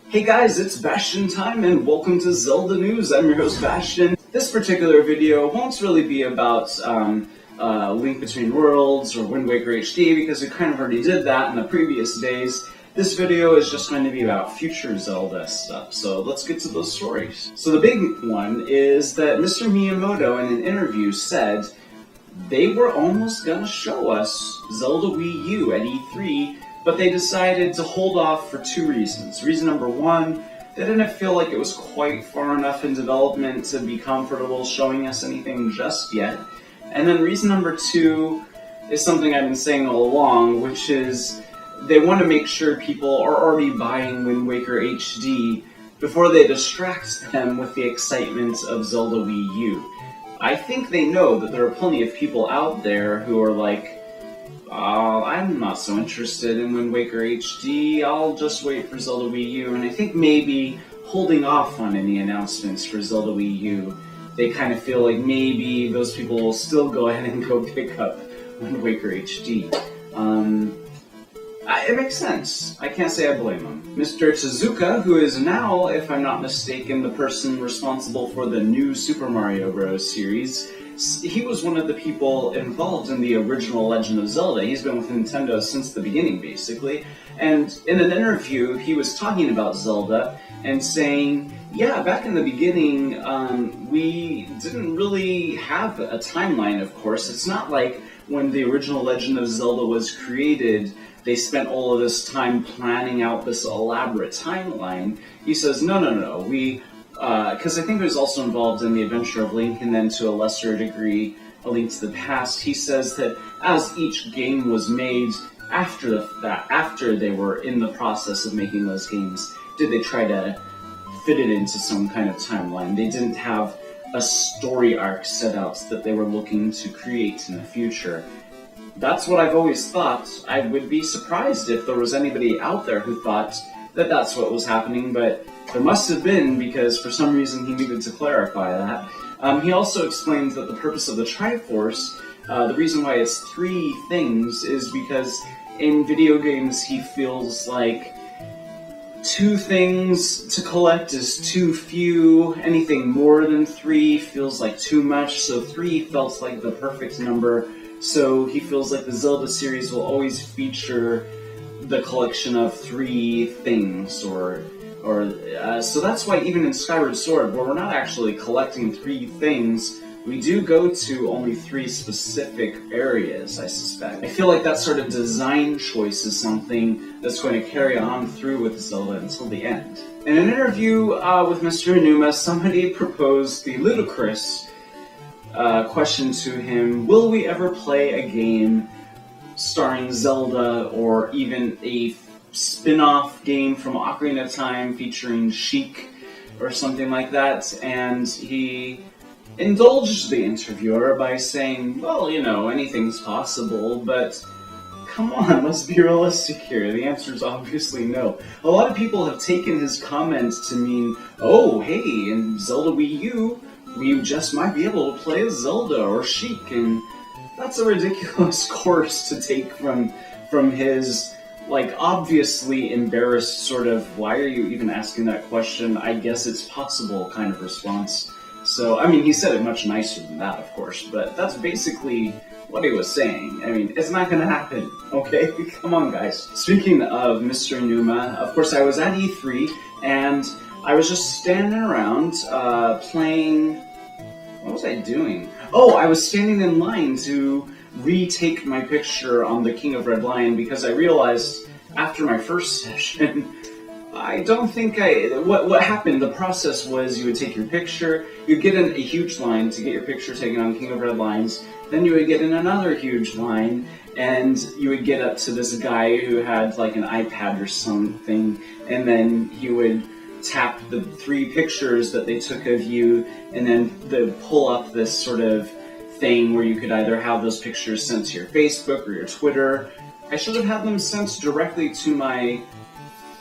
Hey guys, it's Bastian time and welcome to Zelda News. I'm your host Bastian. This particular video won't really be about Link Between Worlds or Wind Waker HD because we kind of already did that in the previous days. This video is just going to be about future Zelda stuff, so let's get to those stories. So the big one is that Mr. Miyamoto in an interview said they were almost going to show us Zelda Wii U at E3, but they decided to hold off for two reasons. Reason number one, they didn't feel like it was quite far enough in development to be comfortable showing us anything just yet. And then reason number two is something I've been saying all along, which is they want to make sure people are already buying Wind Waker HD before they distract them with the excitement of Zelda Wii U. I think they know that there are plenty of people out there who are like, I'm not so interested in Wind Waker HD, I'll just wait for Zelda Wii U, and I think maybe holding off on any announcements for Zelda Wii U, they kind of feel like maybe those people will still go ahead and go pick up Wind Waker HD. It makes sense. I can't say I blame them. Mr. Tezuka, who is now, if I'm not mistaken, the person responsible for the new Super Mario Bros. Series, he was one of the people involved in the original Legend of Zelda. He's been with Nintendo since the beginning, basically. And in an interview, he was talking about Zelda and saying, yeah, back in the beginning, we didn't really have a timeline, of course. It's not like when the original Legend of Zelda was created, they spent all of this time planning out this elaborate timeline. He says, no, we... because I think it was also involved in the Adventure of Link, and then to a lesser degree, A Link to the Past. He says that as each game was made after they were in the process of making those games, did they try to fit it into some kind of timeline. They didn't have a story arc set out that they were looking to create in the future. That's what I've always thought. I would be surprised if there was anybody out there who thought that that's what was happening, but there must have been, because for some reason he needed to clarify that. He also explains that the purpose of the Triforce, the reason why it's three things, is because in video games he feels like two things to collect is too few. Anything more than three feels like too much, so three felt like the perfect number. So he feels like the Zelda series will always feature the collection of three things, so that's why even in Skyward Sword, where we're not actually collecting three things, we do go to only three specific areas, I suspect. I feel like that sort of design choice is something that's going to carry on through with Zelda until the end. In an interview with Mr. Numa, somebody proposed the ludicrous question to him, will we ever play a game starring Zelda, or even a spin-off game from Ocarina of Time featuring Sheik or something like that? And he indulged the interviewer by saying, well, you know, anything's possible, but come on, let's be realistic here. The answer is obviously no. A lot of people have taken his comments to mean, oh, hey, in Zelda Wii U, we just might be able to play as Zelda or Sheik, and that's a ridiculous course to take from his, like, obviously embarrassed sort of, why are you even asking that question? I guess it's possible kind of response. So, I mean, he said it much nicer than that, of course, but that's basically what he was saying. I mean, it's not gonna happen, okay? Come on, guys. Speaking of Mr. Numa, of course, I was at E3, and I was just standing around, playing... What was I doing? Oh, I was standing in line to retake my picture on the King of Red Lion because I realized after my first session, I don't think what happened, the process was you would take your picture, you'd get in a huge line to get your picture taken on King of Red Lions, then you would get in another huge line, and you would get up to this guy who had like an iPad or something, and then he would tap the three pictures that they took of you, and then they pull up this sort of thing where you could either have those pictures sent to your Facebook or your Twitter. I should have had them sent directly to my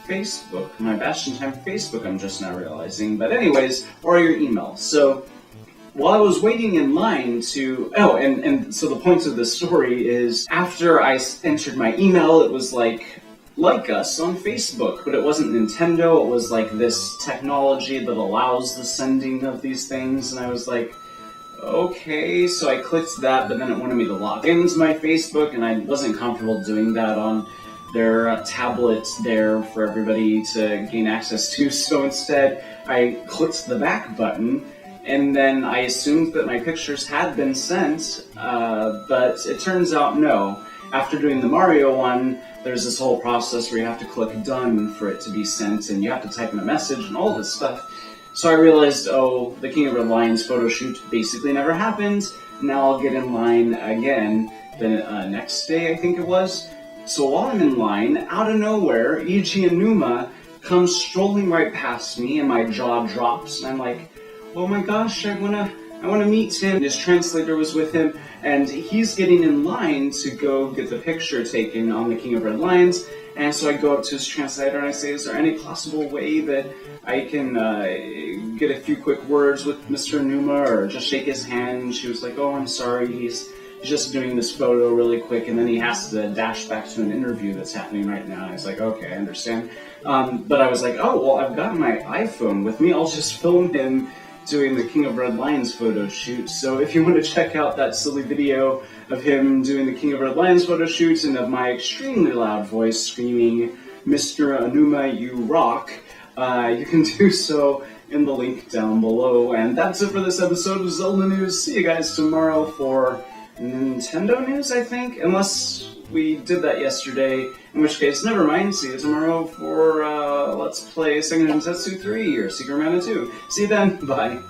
Facebook, my Bastian Time Facebook, I'm just now realizing. But anyways, or your email. So while I was waiting in line to... Oh, and so the point of this story is after I entered my email, it was like like us on Facebook, but it wasn't Nintendo. It was like this technology that allows the sending of these things, and I was like, okay, so I clicked that, but then it wanted me to log into my Facebook, and I wasn't comfortable doing that on their tablet there for everybody to gain access to, so instead I clicked the back button, and then I assumed that my pictures had been sent, but it turns out no. After doing the Mario one, there's this whole process where you have to click done for it to be sent, and you have to type in a message and all this stuff. So I realized, oh, the King of Red Lions photo shoot basically never happened. Now I'll get in line again the next day, I think it was. So while I'm in line, out of nowhere, E.G. and Numa comes strolling right past me, and my jaw drops, and I'm like, oh my gosh, I wanna meet him. His translator was with him, and he's getting in line to go get the picture taken on the King of Red Lions. And so I go up to his translator and I say, is there any possible way that I can get a few quick words with Mr. Numa or just shake his hand? And she was like, oh, I'm sorry, he's just doing this photo really quick, and then he has to dash back to an interview that's happening right now. And I was like, okay, I understand. But I was like, oh, well, I've got my iPhone with me. I'll just film him doing the King of Red Lions photo shoot. So if you want to check out that silly video of him doing the King of Red Lions photo shoot and of my extremely loud voice screaming, Mr. Aonuma, you rock, you can do so in the link down below. And that's it for this episode of Zelda News. See you guys tomorrow for Nintendo news, I think, unless we did that yesterday, in which case, never mind. See you tomorrow for Let's Play Sengoku Densetsu 3 or Secret Mana 2. See you then. Bye.